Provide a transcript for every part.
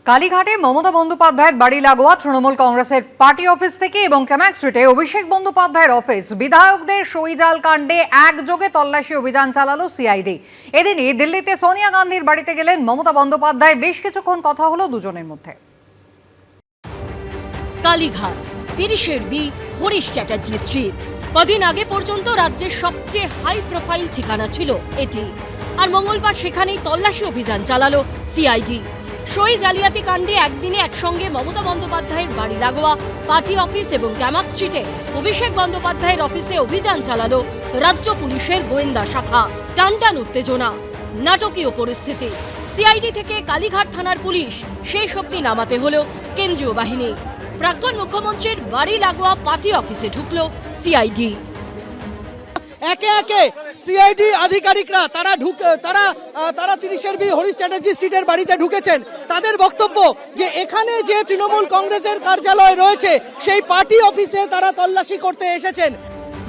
কালীঘাটে মমতা বন্দ্যোপাধ্যায়ের বাড়ি লাগোয়া তৃণমূল কংগ্রেসের পার্টি অফিস থেকে এবং ক্যামাক স্ট্রিটে অভিষেক বন্দ্যোপাধ্যায়ের অফিস বিধায়কদের সইজাল কাণ্ডে একযোগে তল্লাশি অভিযান চালালো সিআইডি। এদিনই দিল্লিতে সোনিয়া গান্ধীর বাড়িতে গেলেন মমতা বন্দ্যোপাধ্যায়। বেশ কিছুক্ষণ কথা হলো দুজনের মধ্যে। Kalighat 30 B Harish Chatterjee street. কদিন আগে পর্যন্ত রাজ্যের সবচেয়ে হাই প্রোফাইল ঠিকানা ছিল এটি, আর মঙ্গলবার সেখানেই তল্লাশি অভিযান চালালো সিআইডি। সই জালিয়াতি কাণ্ডে একদিনে একসঙ্গে মমতা বন্দ্যোপাধ্যায়ের বাড়ি লাগোয়া পার্টি অফিস এবং ক্যামাক স্ট্রিটে অভিষেক বন্দ্যোপাধ্যায়ের অফিসে অভিযান চালালো রাজ্য পুলিশের গোয়েন্দা শাখা। টানটান উত্তেজনা, নাটকীয় পরিস্থিতি। সিআইডি থেকে কালীঘাট থানার পুলিশ সেই শক্তি নামাতে হলো কেন্দ্রীয় বাহিনী। প্রাক্তন মুখ্যমন্ত্রীর বাড়ি লাগোয়া পার্টি অফিসে ঢুকলো সিআইডি। একে একে সিআইডি আধিকারিকরা তারা 30 বি হরিশ চ্যাটার্জি স্ট্রিটের বাড়িতে ঢুকেছেন। তাদের বক্তব্য যে এখানে যে তৃণমূল কংগ্রেসের কার্যালয় রয়েছে সেই পার্টি অফিসে তারা তল্লাশি করতে এসেছেন।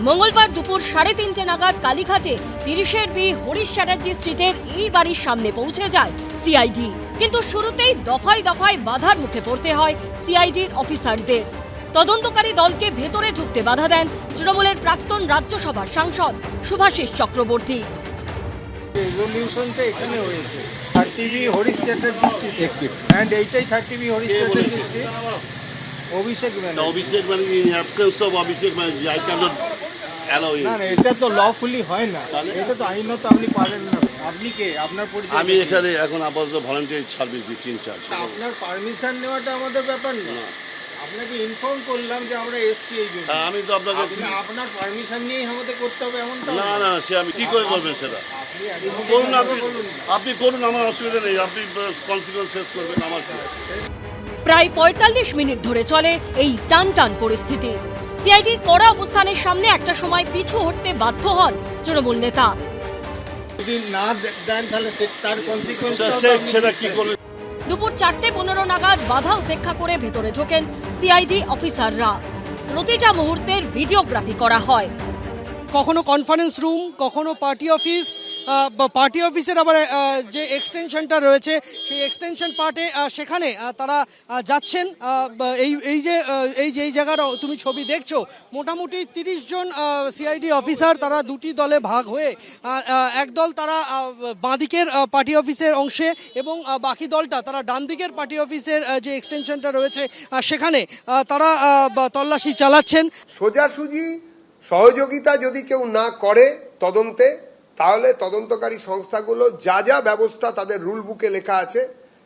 মঙ্গলবার দুপুর 3:30 নাগাদ কালীঘাটে 30 বি হরিশ চ্যাটার্জি স্ট্রিটের এই বাড়ির সামনে পৌঁছে যায় সিআইডি। কিন্তু শুরুতেই দফায় দফায় বাধার মুখে পড়তে হয় সিআইডির অফিসারদের। তদন্তকারী দলকে ভেতরে ঢুকতে বাধা দেন তৃণমূলের প্রাক্তন রাজ্যসভার সাংসদ শুভাশিস চক্রবর্তী। রেজলিউশনটা এখানে হয়েছে 30 B Harish Chatterjee street, and এইটাই 30 B Harish Chatterjee street. Abhishek Banerjee in absence of Abhishek Banerjee, I cannot allow him. না, এটা তো লফুলি হয় না, এটা তো আইনত আপনি পারেন না। আপনি কে? আপনার পরিচয়? আমি এখানে এখন আপাতত ভলান্টিয়ার সার্ভিস দিচ্ছি, ইনচার্জ। আপনার পারমিশন নেওয়াটা আমাদের ব্যাপার না। আপনাকে ইনফর্ম করলাম যে আমরা এসছি এই জন্য। আমি তো আপনাকে আপনার পারমিশন নিয়েই আমাদের করতে হবে এমনটা না না, সে আমি কি করে করবেন সেটা করুন, আপনি করুন, আমার অসুবিধা নেই। আপনি কনসিকুয়েন্স ফেস করবেন আমার। প্রায় 45 মিনিট ধরে চলে এই টানটান পরিস্থিতি। সিআইডির কড়া অবস্থানের সামনে একটা সময় পিছু হটতে বাধ্য হন তৃণমূল নেতা। যদি না দেন তাহলে তার কনসিকুয়েন্স সেটা কি করবে। দুপুর 4:15 নাগাদ বাধা উপেক্ষা করে ভেতরে ঢোকেন সিআইডি অফিসাররা। প্রতিটা মুহূর্তের ভিডিওগ্রাফি করা হয়। কখনো কনফারেন্স রুম, কখনো পার্টি অফিস, পার্টি অফিসের আবার যে এক্সটেনশনটা রয়েছে সেই এক্সটেনশন পার্টে সেখানে তারা যাচ্ছেন। এই জায়গার তুমি ছবি দেখছো, মোটামুটি 30 জন সিআইডি অফিসার তারা দুটি দলে ভাগ হয়ে একদল তারা বাঁদিকের পার্টি অফিসের অংশে এবং বাকি দলটা তারা ডান দিকের পার্টি অফিসের যে এক্সটেনশনটা রয়েছে সেখানে তারা তল্লাশি চালাচ্ছেন। সোজাসুজি সহযোগিতা যদি কেউ না করে তদন্তে, তাহলে তদন্তকারী সংস্থাগুলো যা যা ব্যবস্থা তাদের রুল বুকে লেখা আছে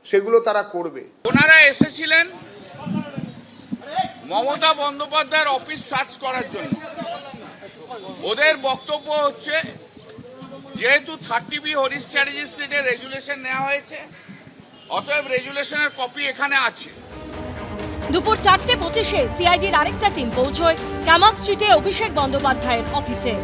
সেগুলো তারা করবে। ওনারা এসেছিলেন মমতা বন্দ্যোপাধ্যায়ের অফিস সার্চ করার জন্য। ওদের বক্তব্য হচ্ছে যেহেতু 30 বি হরিশ চ্যাটার্জি স্ট্রিটে রেজুলেশন নেওয়া হয়েছে, অতএব রেজুলেশনের কপি এখানে আছে। দুপুর 4:25 সিআইডির আরেকটা টিম পৌঁছয় ক্যামাক স্ট্রিটে অভিষেক বন্দ্যোপাধ্যায়ের অফিসে।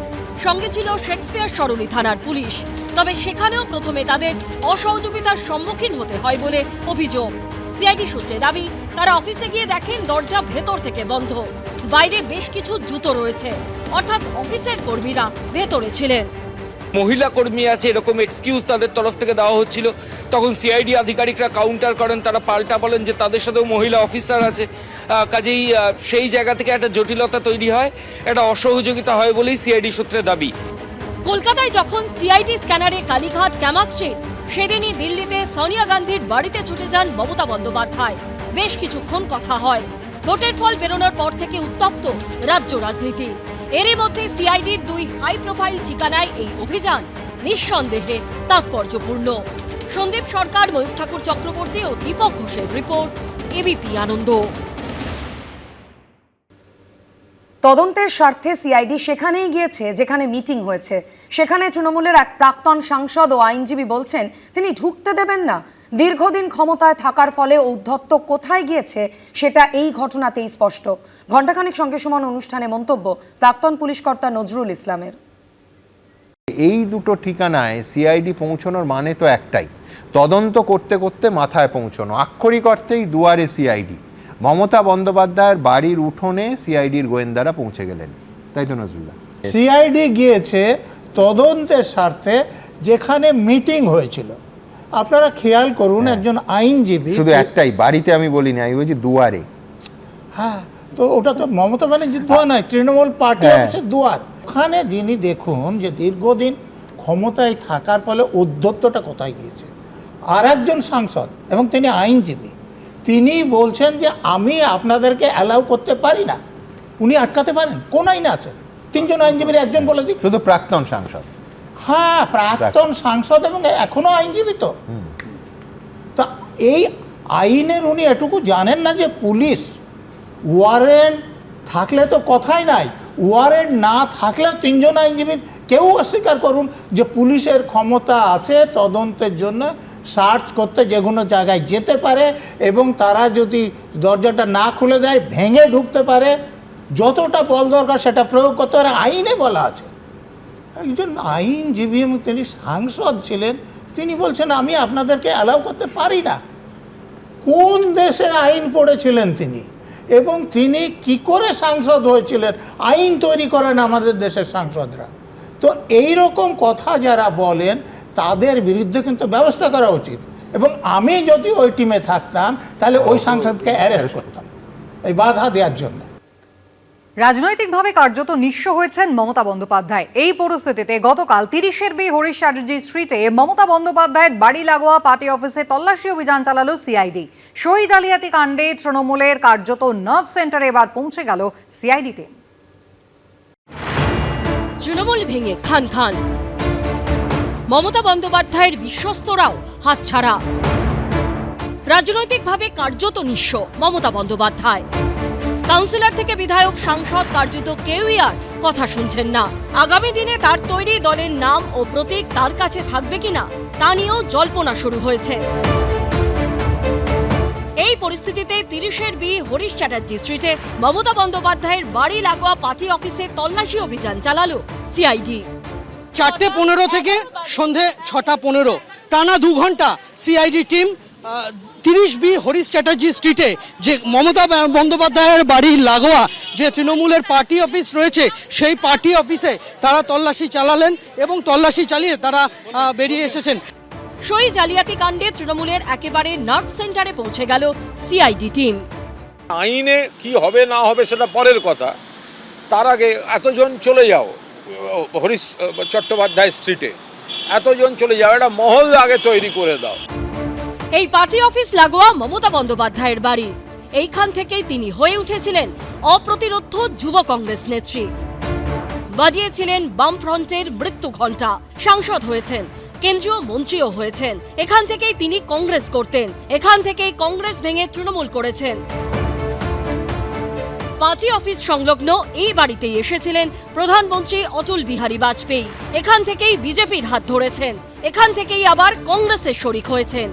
সঙ্গে ছিল শেক্সপিয়ার সরণি থানার পুলিশ। তবে সেখানেও প্রথমে তাদের অসহযোগিতার সম্মুখীন হতে হয় বলে অভিযোগ। সিআইডি সূত্রে দাবি, তারা অফিসে গিয়ে দেখেন দরজা ভেতর থেকে বন্ধ, বাইরে বেশ কিছু জুতো রয়েছে, অর্থাৎ অফিসের কর্মীরা ভেতরে ছিলেন। মহিলা কর্মী আছে এরকম এক্সকিউজ তাদের তরফ থেকে দেওয়া হচ্ছিল। তখন সিআইডি আধিকারিকরা কাউন্টার করেন, তারা পাল্টা বলেন যে তাদের সাথেও মহিলা অফিসার আছে। কাজেই সেই জায়গা থেকে একটা জটিলতা তৈরি হয়, একটা অসহযোগিতা হয় বলেই সিআইডি সূত্রে দাবি। কলকাতায় যখন সিআইডি স্ক্যানারে কালীঘাট ক্যামাক স্ট্রিট, সেদিনই দিল্লিতে সোনিয়া গান্ধীর বাড়িতে ছুটে যান মমতা বন্দ্যোপাধ্যায়। বেশ কিছুক্ষণ কথা হয়। ভোটের ফল বেরোনোর পর থেকে উত্তপ্ত রাজ্য রাজনীতি। এরই মধ্যে সিআইডির 2 হাই প্রোফাইল ঠিকানায় এই অভিযান নিঃসন্দেহে তাৎপর্যপূর্ণ। সন্দীপ সরকার, ময়ূর ঠাকুর চক্রবর্তী ও দীপক ঘোষের রিপোর্ট, এবিপি আনন্দ। তদন্তের স্বার্থে সিআইডি সেখানেই গিয়েছে যেখানে মিটিং হয়েছে। সেখানে তৃণমূলের এক প্রাক্তন সাংসদ ও আইনজীবী বলছেন তিনি ঢুকতে দেবেন না। দীর্ঘদিন ক্ষমতায় থাকার ফলে ঔদ্ধত্য কোথায় গিয়েছে সেটা এই ঘটনাতেই স্পষ্ট। ঘণ্টাখানেক সঙ্গে সমান অনুষ্ঠানে মন্তব্য প্রাক্তন পুলিশ কর্তা নজরুল ইসলামের। এই দুটো ঠিকানায় সিআইডি পৌঁছানোর মানে তো একটাই, তদন্ত করতে করতে মাথায় পৌঁছানো। আক্ষরিক অর্থেই দুয়ারে সিআইডি। মমতা বন্দ্যোপাধ্যায়ের বাড়ির উঠোনে সিআইডির গোয়েন্দারা পৌঁছে গেলেন, তাই তো নজরুল্লাহ? সিআইডি গিয়েছে তদন্তের স্বার্থে যেখানে মিটিং হয়েছিল, আপনারা খেয়াল করুন একজন আইনজীবী, শুধু একটাই, বাড়িতে আমি বলিনি, আমি বলছি দুয়ারে। হ্যাঁ, তো ওটা তো মমতা ব্যানার্জির দুয়ার নয়, তৃণমূল পার্টি অফিসের দুয়ার। ওখানে যিনি দেখুন যে দীর্ঘদিন ক্ষমতায় থাকার ফলে উদ্ধত্তটা কোথায় গিয়েছে। আর একজন সাংসদ এবং তিনি আইনজীবী, তিনি বলছেন যে আমি আপনাদেরকে অ্যালাউ করতে পারি না। উনি আটকাতে পারেন? কোন আইনে আছে? 3 জন আইনজীবীর একজন বলে দিই। শুধু প্রাক্তন সাংসদ। হ্যাঁ, প্রাক্তন সাংসদ এবং এখনো আইনজীবী। তো তা এই আইনের উনি এটুকু জানেন না যে পুলিশ ওয়ারেন্ট থাকলে তো কথাই নাই, ওয়ারেন্ট না থাকলে 3 জন আইনজীবীর কেউ অস্বীকার করুন যে পুলিশের ক্ষমতা আছে তদন্তের জন্য সার্চ করতে যে কোনো জায়গায় যেতে পারে, এবং তারা যদি দরজাটা না খুলে দেয় ভেঙে ঢুকতে পারে, যতটা বল দরকার সেটা প্রয়োগ করতে পারে, আইনে বলা আছে। একজন আইনজীবী এবং তিনি সাংসদ ছিলেন, তিনি বলছেন আমি আপনাদেরকে অ্যালাউ করতে পারি না। কোন দেশে আইন পড়েছিলেন তিনি, এবং তিনি কি করে সাংসদ হয়েছিলেন? আইন তৈরি করেন আমাদের দেশের সাংসদরা। তো এই রকম কথা যারা বলেন তাদের বিরুদ্ধে কিন্তু ব্যবস্থা করা উচিত, এবং আমি যদি ওই টিমে থাকতাম তাহলে ওই সাংসদকে অ্যারেস্ট করতাম এই বাধা দেওয়ার জন্য। রাজনৈতিকভাবে কার্যত নিঃস্ব হয়েছেন মমতা বন্দ্যোপাধ্যায়। এই পরিস্থিতিতে গতকাল 30 বি হরিশ চ্যাটার্জি স্ট্রিটে মমতা বন্দ্যোপাধ্যায়ের বাড়ি লাগোয়া পার্টি অফিসে তল্লাশি অভিযান চালালো সিআইডি। সই জালিয়াতি কাণ্ডে তৃণমূলের কার্যত নার্ভ সেন্টারে এবার পৌঁছে গেল সিআইডি টিম। তৃণমূল ভেঙে খান খান, মমতা বন্দ্যোপাধ্যায়ের বিশ্বস্তরাও হাতছাড়া। রাজনৈতিকভাবে কার্যত নিঃস্ব মমতা বন্দ্যোপাধ্যায়। কাউন্সিলর থেকে বিধায়ক, সাংসদ কার্যত কেউই আর কথা শুনছেন না। আগামী দিনে তার তৈরি দলের নাম ও প্রতীক তার কাছে থাকবে কিনা তা নিয়েও জল্পনা শুরু হয়েছে। এই পরিস্থিতিতে 30 বি হরিশ চ্যাটার্জি স্ট্রিটে মমতা বন্দ্যোপাধ্যায়ের বাড়ি লাগোয়া পার্টি অফিসে তল্লাশি অভিযান চালালো সিআইডি। 4:15 থেকে সন্ধে 6:15 টানা 2 ঘন্টা CID team 30 B Harish Chatterjee স্ট্রিটে যে মমতা বন্দ্যোপাধ্যায়ের বাড়ির লাগোয়া যে তৃণমূলের পার্টি অফিস রয়েছে সেই পার্টি অফিসে তারা তল্লাশি চালালেন এবং তল্লাশি চালিয়ে তারা বেরিয়ে এসেছেন। সই জালিয়াতি কাণ্ডে তৃণমূলের একেবারে নার্ভ সেন্টারে পৌঁছে গেল সিআইডি টিম। আইনে কি হবে না হবে সেটা পরের কথা, তার আগে এতজন চলে যাও হরিশ চট্টোপাধ্যায় স্ট্রিটে, এতজন চলে যাও, একটা মহল আগে তৈরি করে দাও। এই পার্টি অফিস লাগোয়া মমতা বন্দ্যোপাধ্যায়ের বাড়ি। এইখান থেকেই তিনি হয়ে উঠেছিলেন অপ্রতিরোধ্য যুব কংগ্রেস নেত্রী। বাজিয়েছিলেন বামফ্রন্টের মৃত্যু ঘণ্টা, সাংসদ হয়েছেন, কেন্দ্রীয় মন্ত্রীও হয়েছেন। এখান থেকেই তিনি কংগ্রেস করতেন, এখান থেকেই কংগ্রেস ভেঙে তৃণমূল করেছেন। পার্টি অফিস সংলগ্ন এই বাড়িতেই এসেছিলেন প্রধানমন্ত্রী অটল বিহারী বাজপেয়ী। এখান থেকেই বিজেপির হাত ধরেছেন, এখান থেকেই আবার কংগ্রেসের শরিক হয়েছেন।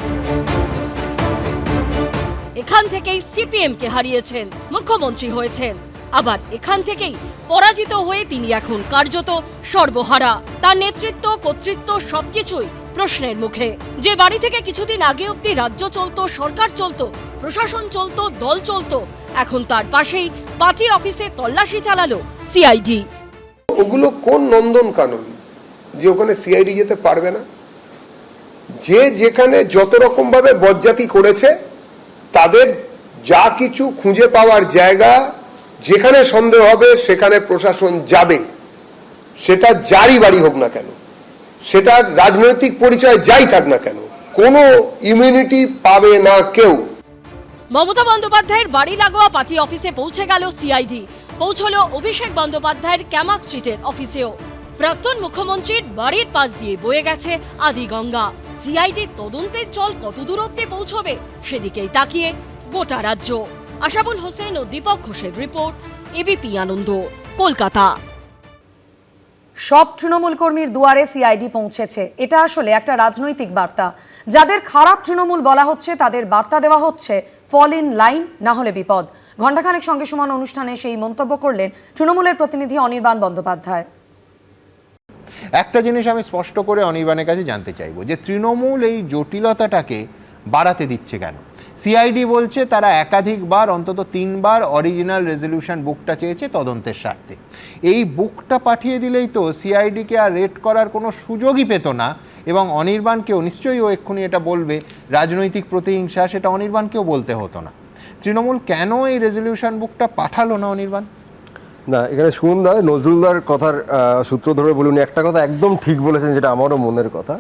এখান থেকেই সিপিএমকে হারিয়েছেন, মুখ্যমন্ত্রী হয়েছেন। আবার এখান থেকেই পরাজিত হয়ে তিনি এখন কার্যত সর্বহারা। তার নেতৃত্ব, কর্তৃত্ব সবকিছুই প্রশ্নের মুখে। যে বাড়ি থেকে কিছুদিন আগে অব্দি রাজ্য চলতো, সরকার চলতো, প্রশাসন চলতো, দল চলতো, এখন তার পাশেই পার্টি অফিসে তল্লাশি চালালো সিআইডি। ওগুলো কোন নন্দন কানন যে ওখানে সিআইডি যেতে পারবে না? যে যেখানে যত রকম ভাবে বজ্জাতি করেছে তাদের যা কিছু খুঁজে পাওয়ার জায়গা, যেখানে সন্দেহ হবে সেখানে প্রশাসন যাবে, সেটা যারই বাড়ি হোক না কেন, সেটা রাজনৈতিক পরিচয় যাই থাক না কেন, কোনো ইমিউনিটি পাবে না কেউ। মমতা বন্দ্যোপাধ্যায়ের বাড়ি লাগোয়া পার্টি অফিসে পৌঁছে গেল সিআইডি। পৌঁছল অভিষেক বন্দ্যোপাধ্যায়ের ক্যামাক স্ট্রিটের অফিসেও। প্রাক্তন মুখ্যমন্ত্রীর বাড়ির পাশ দিয়ে বয়ে গেছে আদিগঙ্গা। সিআইডি তদন্তের চল কতদূর অব্দি পৌঁছবে সেদিকেই তাকিয়ে গোটা রাজ্য। আশাবুল হোসেন ও দীপক ঘোষের রিপোর্ট, এবিপি আনন্দ, কলকাতা। সব তৃণমূল কর্মীর দুয়ারে সিআইডি পৌঁছেছে, এটা আসলে একটা রাজনৈতিক বার্তা। যাদের খারাপ তৃণমূল বলা হচ্ছে তাদের বার্তা দেওয়া হচ্ছে ফল ইন লাইন, না হলে বিপদ। ঘণ্টাখানেক সঙ্গে সমান অনুষ্ঠানে সেই মন্তব্য করলেন তৃণমূলের প্রতিনিধি অনির্বাণ বন্দ্যোপাধ্যায়। একটা জিনিস আমি স্পষ্ট করে অনির্বাণের কাছে জানতে চাইবো যে তৃণমূল এই জটিলতাটাকে বাড়াতে দিচ্ছে কেন? সিআইডি বলছে তারা একাধিকবার, অন্তত 3 বার অরিজিনাল রেজলিউশন বুকটা চেয়েছে তদন্তের স্বার্থে। এই বুকটা পাঠিয়ে দিলেই তো সিআইডিকে আর রেড করার কোনো সুযোগই পেত না, এবং অনির্বাণকেও নিশ্চয়ই ও এক্ষুনি এটা বলবে রাজনৈতিক প্রতিহিংসা, সেটা অনির্বাণকেও বলতে হতো না। তৃণমূল কেন এই রেজলিউশন বুকটা পাঠালো না অনির্বাণ? না, এখানে সুমনদা নজরুলদার কথার সূত্র ধরে বলুন, একটা কথা একদম ঠিক বলেছেন, যেটা আমারও মনের কথা,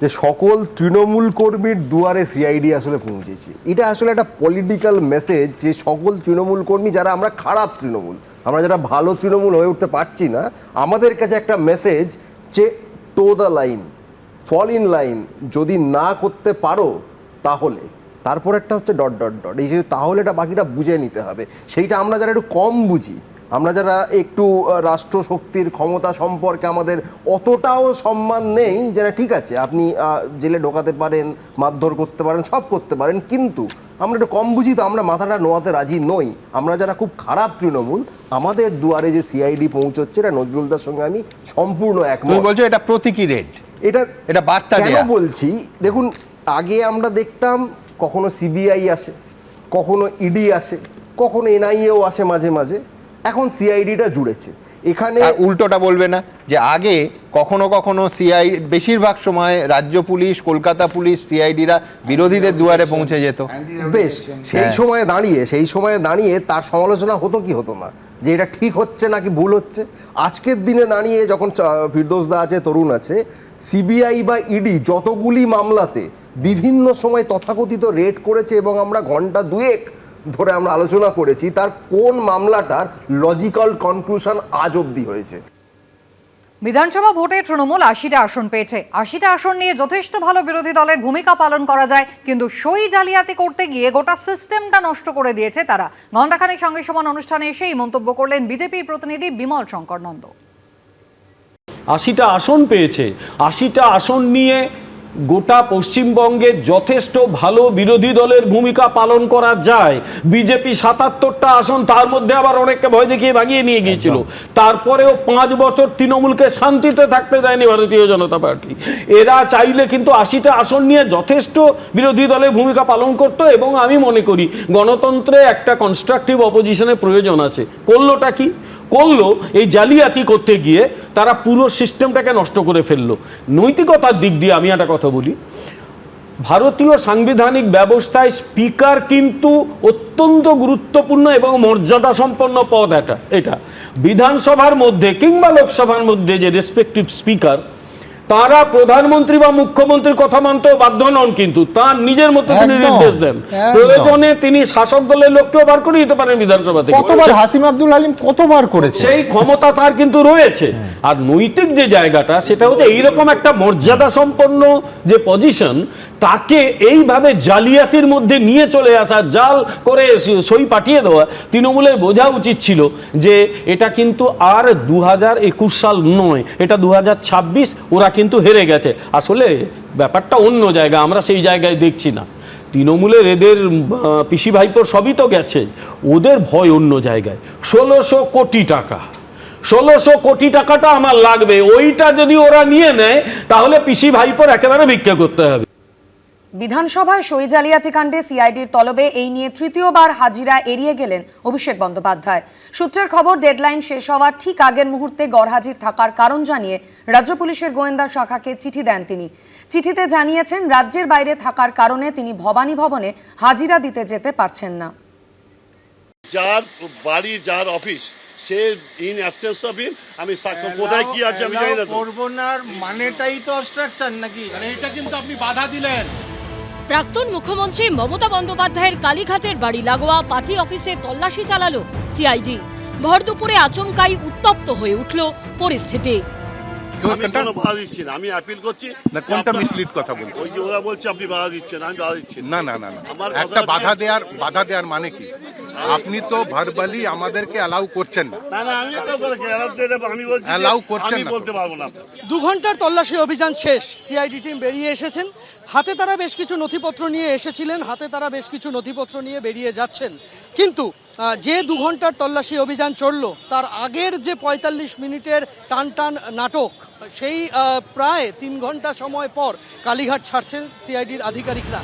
যে সকল তৃণমূল কর্মীর দুয়ারে সিআইডি আসলে পৌঁছেছে। এটা আসলে একটা পলিটিক্যাল মেসেজ যে সকল তৃণমূল কর্মী, যারা আমরা খারাপ তৃণমূল, আমরা যারা ভালো তৃণমূল হয়ে উঠতে পারছি না, আমাদের কাছে একটা মেসেজ যে toe the line, fall in line, যদি না করতে পারো তাহলে, তারপর একটা হচ্ছে ডট ডট ডট, এই যে তাহলেটা বাকিটা বুঝে নিতে হবে। সেইটা আমরা যারা একটু কম বুঝি, আমরা যারা একটু রাষ্ট্রশক্তির ক্ষমতা সম্পর্কে আমাদের অতটাও সম্মান নেই, যারা ঠিক আছে আপনি জেলে ঢোকাতে পারেন, মারধর করতে পারেন, সব করতে পারেন, কিন্তু আমরা একটু কম বুঝি, তো আমরা মাথাটা নোয়াতে রাজি নই। আমরা যারা খুব খারাপ তৃণমূল, আমাদের দুয়ারে যে সিআইডি পৌঁছচ্ছে, এটা নজরুলদার সঙ্গে আমি সম্পূর্ণ একমত। বলছো এটা প্রতীকী রেড, এটা বার্তা কেন বলছি, দেখুন আগে আমরা দেখতাম কখনো সিবিআই আসে, কখনো ইডি আসে, কখনো এনআইএও আসে মাঝে মাঝে, এখন সিআইডিটা জুড়েছে। এখানে উল্টোটা বলবে না যে আগে কখনো কখনো সিআই, বেশিরভাগ সময় রাজ্য পুলিশ, কলকাতা পুলিশ, সিআইডিরা বিরোধীদের দুয়ারে পৌঁছে যেত? বেশ, সেই সময়ে দাঁড়িয়ে তার সমালোচনা হতো কি হতো না, যে এটা ঠিক হচ্ছে নাকি ভুল হচ্ছে। আজকের দিনে দাঁড়িয়ে যখন ফিরদৌসদা আছে, তরুণ আছে, সিবিআই বা ইডি যতগুলি মামলাতে বিভিন্ন সময় তথাকথিত রেড করেছে এবং আমরা ঘন্টা দুয়েক ধরে আমরা আলোচনা করেছি, তার কোন মামলাটার লজিক্যাল কনক্লুশন আজ অবধি হয়েছে? বিধানসভা ভোটে তৃণমূল 80টা আসন পেয়েছে। 80টা আসন নিয়ে যথেষ্ট ভালো বিরোধী দলের ভূমিকা পালন করা যায়, কিন্তু সই জালিয়াতি করতে গিয়ে গোটা সিস্টেমটা নষ্ট করে দিয়েছে তারা। ঘণ্টাখানেক সঙ্গে সমান অনুষ্ঠানে এসেই মন্তব্য করলেন বিজেপির প্রতিনিধি বিমল শঙ্কর নন্দ। 80টা আসন পেয়েছে, 80টা আসন নিয়ে গোটা পশ্চিমবঙ্গে যথেষ্ট ভালো বিরোধী দলের ভূমিকা পালন করা যায়। বিজেপি 77টা আসন, তার মধ্যে আবার অনেককে ভয় দেখিয়ে ভাগিয়ে নিয়ে গিয়েছিল, তারপরেও 5 বছর তৃণমূলকে শান্তিতে থাকতে দেয়নি ভারতীয় জনতা পার্টি। এরা চাইলে কিন্তু 80টা আসন নিয়ে যথেষ্ট বিরোধী দলের ভূমিকা পালন করত, এবং আমি মনে করি গণতন্ত্রে একটা কনস্ট্রাকটিভ অপোজিশনের প্রয়োজন আছে। করলোটা কি করলো? এই জালিয়াতি করতে গিয়ে তারা পুরো সিস্টেমটাকে নষ্ট করে ফেললো। নৈতিকতার দিক দিয়ে আমি একটা কথা বলি, ভারতীয় সাংবিধানিক ব্যবস্থায় স্পিকার কিন্তু অত্যন্ত গুরুত্বপূর্ণ এবং মর্যাদা সম্পন্ন পদ। এটা বিধানসভার মধ্যে কিংবা লোকসভার মধ্যে যে রেসপেক্টিভ স্পিকার, তারা প্রধানমন্ত্রী বা মুখ্যমন্ত্রীর কথা মানতেও বাধ্য নন, কিন্তু তার নিজের মতো তিনি নির্দেশ দেন। প্রয়োজনে তিনি শাসক দলের লোককেও বার করে দিতে পারেন বিধানসভা থেকে। কতবার হাসিম আব্দুল আলিম কতবার করেছে, সেই ক্ষমতা তার কিন্তু রয়েছে। আর নৈতিক যে জায়গাটা, সেটা হচ্ছে এইরকম একটা মর্যাদা সম্পন্ন যে পজিশন, তাকে এইভাবে জালিয়াতির মধ্যে নিয়ে চলে আসা, জাল করে সই পাঠিয়ে দেওয়া। তৃণমূলের বোঝা উচিত ছিল যে এটা কিন্তু আর 2021 সাল নয়, এটা 2026। ওরা কিন্তু হেরে গেছে। আসলে ব্যাপারটা অন্য জায়গা, আমরা সেই জায়গায় দেখছি না। তৃণমূলের এদের পিসি ভাইপোর সবই তো গেছে, ওদের ভয় অন্য জায়গায়। 1600 কোটি টাকা, 1600 কোটি টাকাটা আমার লাগবে, ওইটা যদি ওরা নিয়ে নেয় তাহলে পিসি ভাইপোর একেবারে ভিক্ষা করতে হবে। বিধানসভায় সই জালিয়াতি কাণ্ডে সিআইডির তলবে এই নিয়ে তৃতীয়বার হাজিরা এড়িয়ে গেলেন অভিষেক বন্দ্যোপাধ্যায়। সূত্রের খবর, ডেডলাইন শেষ হওয়ার ঠিক আগের মুহূর্তে গড়হাজির থাকার কারণ জানিয়ে রাজ্য পুলিশের গোয়েন্দা শাখাকে চিঠি দেন তিনি। চিঠিতে জানিয়েছেন রাজ্যের বাইরে থাকার কারণে তিনি ভবানী ভবনে হাজিরা দিতে যেতে পারছেন না। যার বাড়ি, যার office, say in absence of him, আমি কোথায় কি আছে আমি জানি না। করব না মানেটাই তো অবস্ট্রাকশন নাকি? এটা কিন্তু আপনি বাধা দিলেন। প্রাক্তন মুখ্যমন্ত্রী মমতা বন্দ্যোপাধ্যায়ের কালীঘাটের বাড়ি লাগোয়া পার্টি অফিসে তল্লাশি চালালো সিআইডি। ভর দুপুরে আচমকাই উত্তপ্ত হয়ে উঠল পরিস্থিতি। আমি কোনো বাধা দিচ্ছি না, আমি অ্যাপিল করছি। কোনটা মিসলিড কথা বলছেন? ওই যে ওরা বলছে আপনি বাধা দিচ্ছেন, আমি বাধা দিচ্ছি না। একটা বাধা দেওয়ার মানে কি? আপনি তো ভার্বালি আমাদেরকে অ্যালাউ করছেন না। আমি বলছি অ্যালাউ করছেন আমি বলতে পারবো না। 2 ঘন্টার তল্লাশি অভিযান শেষ, সিআইডি টিম বেরিয়ে এসেছেন। হাতে তারা বেশ কিছু নথিপত্র নিয়ে এসেছিলেন, হাতে তারা বেশ কিছু নথিপত্র নিয়ে বেরিয়ে যাচ্ছেন। কিন্তু যে 2 ঘন্টার তল্লাশি অভিযান চললো, তার আগের যে 45 মিনিটের টান নাটক, সেই প্রায় 3 ঘন্টা সময় পর কালীঘাট ছাড়ছেন সিআইডির আধিকারিকরা।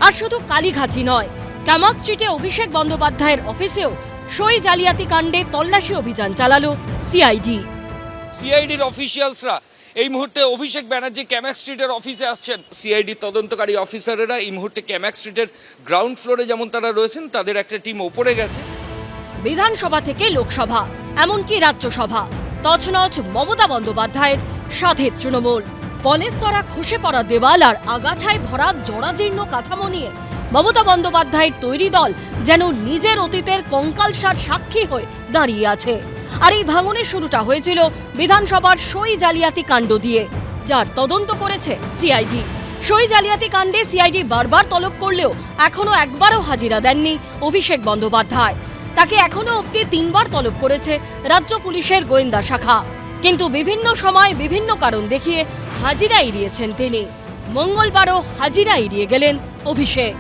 আর শুধু কালীঘাটই নয়, কামাত স্ট্রিটে অভিষেক বন্দ্যোপাধ্যায়ের অফিসেও সই জালিয়াতি কাণ্ডে তল্লাশি অভিযান চালালো সিআইডির অফিসিয়ালসরা এই মুহূর্তে অভিষেক ব্যানার্জি ক্যামাক স্ট্রিটের অফিসে আসছেন। সিআইডি তদন্তকারী অফিসারেরা এই মুহূর্তে ক্যামাক স্ট্রিটের গ্রাউন্ড ফ্লোরে যেমন তারা রয়েছেন, তাদের একটা টিম ওপরে গেছে। বিধানসভা থেকে লোকসভা, এমনকি রাজ্যসভা, তছনছ মমতা বন্দ্যোপাধ্যায়ের সাথে তৃণমূল। পলেস্তরা খসে পড়া দেওয়াল আর আগাছায় ভরা জরাজীর্ণ কাঠামো নিয়ে মমতা বন্দ্যোপাধ্যায়ের তৈরি দল যেন নিজের অতীতের কঙ্কালসার সাক্ষী হয়ে দাঁড়িয়ে আছে। আর এই ভাঙনের শুরুটা হয়েছিল বিধানসভার সই জালিয়াতি কাণ্ড দিয়ে, যার তদন্ত করেছে সিআইডি। সই জালিয়াতি কাণ্ডে সিআইডি বারবার তলব করলেও এখনো একবারও হাজিরা দেননি অভিষেক বন্দ্যোপাধ্যায়। তাকে এখনো অবধি 3 বার তলব করেছে রাজ্য পুলিশের গোয়েন্দা শাখা, কিন্তু বিভিন্ন সময় বিভিন্ন কারণ দেখিয়ে হাজিরা এড়িয়েছেন তিনি। মঙ্গলবারও হাজিরা এড়িয়ে গেলেন অভিষেক।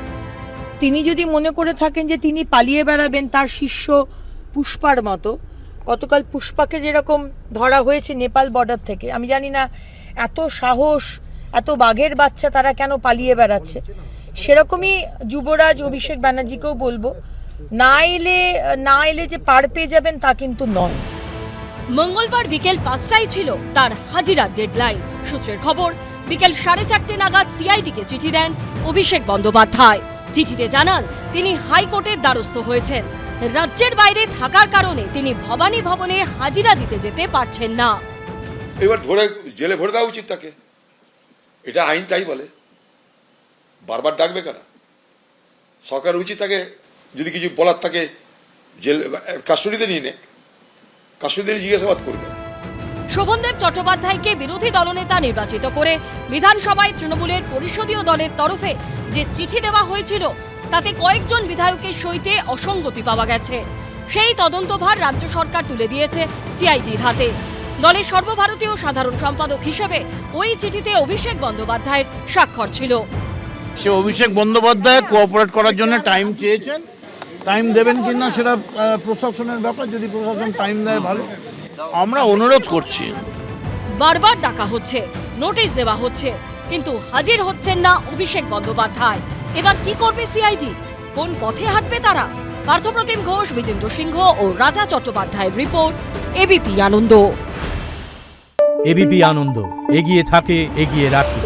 তিনি যদি মনে করে থাকেন যে তিনি পালিয়ে বেড়াবেন তার শিষ্য পুষ্পার মতো, গতকাল পুষ্পাকে যেরকম ধরা হয়েছে নেপাল বর্ডার থেকে, আমি জানি না এত সাহস, এত বাঘের বাচ্চা তারা কেন পালিয়ে বেড়াচ্ছে। সেরকমই যুবরাজ অভিষেক ব্যানার্জিকেও বলবো, না এলে যে পার পেয়ে যাবেন তা কিন্তু নয়। মঙ্গলবার বিকেল 5টায় ছিল তার হাজিরার ডেডলাইন। সূত্রের খবর, বিকেল 4:30 নাগাদ সিআইডিকে চিঠি দেন অভিষেক বন্দ্যোপাধ্যায়। চিঠিতে জানান তিনি হাইকোর্টের দ্বারস্থ হয়েছেন। রাজ্যের বাইরে থাকার কারণে তিনি ভবানী ভবনে হাজিরা দিতে যেতে পারছেন না। এবার ধরে জেলে ভরে দেওয়া উচিত তাকে, এটা আইন তাই বলে। বারবার ডাকবে কেন? সরকার উচিত তাকে, যদি কিছু বলার থাকে জেল কাস্টডিতে নিয়ে নেক, কাস্টডিতে জিজ্ঞাসাবাদ করবে। শোভনদেব চট্টোপাধ্যায়কে বিরোধী দলনেতা নির্বাচিত করে বিধানসভায় তৃণমূলের পরিষদীয় দলের তরফে যে চিঠি দেওয়া হয়েছিল, তাতে কয়েকজন বিধায়কের সইতে অসঙ্গতি পাওয়া গেছে। সেই তদন্তভার রাজ্য সরকার তুলে দিয়েছে সিআইডির হাতে। দলের সর্বভারতীয় সাধারণ সম্পাদক হিসেবে ওই চিঠিতে অভিষেক বন্দ্যোপাধ্যায়ের স্বাক্ষর ছিল। সে অভিষেক বন্দ্যোপাধ্যায় কোঅপারেট করার জন্য টাইম চেয়েছেন, টাইম দেবেন কিনা সেটা প্রশাসনের ব্যাপার। যদি প্রশাসন টাইম দেয় ভালো, আমরা অনুরোধ করছি। বারবার ডাকা হচ্ছে, নোটিশ দেওয়া হচ্ছে, কিন্তু হাজির হচ্ছেন না অভিষেক বন্দ্যোপাধ্যায়। এবার কি করবে সিআইডি? কোন পথে হাঁটবে তারা? পার্থপ্রতিম ঘোষ, বিজেন্দ্র সিংহ ও রাজা চট্টোপাধ্যায়ের রিপোর্ট, এবিপি আনন্দ। এবিপি আনন্দ, এগিয়ে থাকে, এগিয়ে রাখে।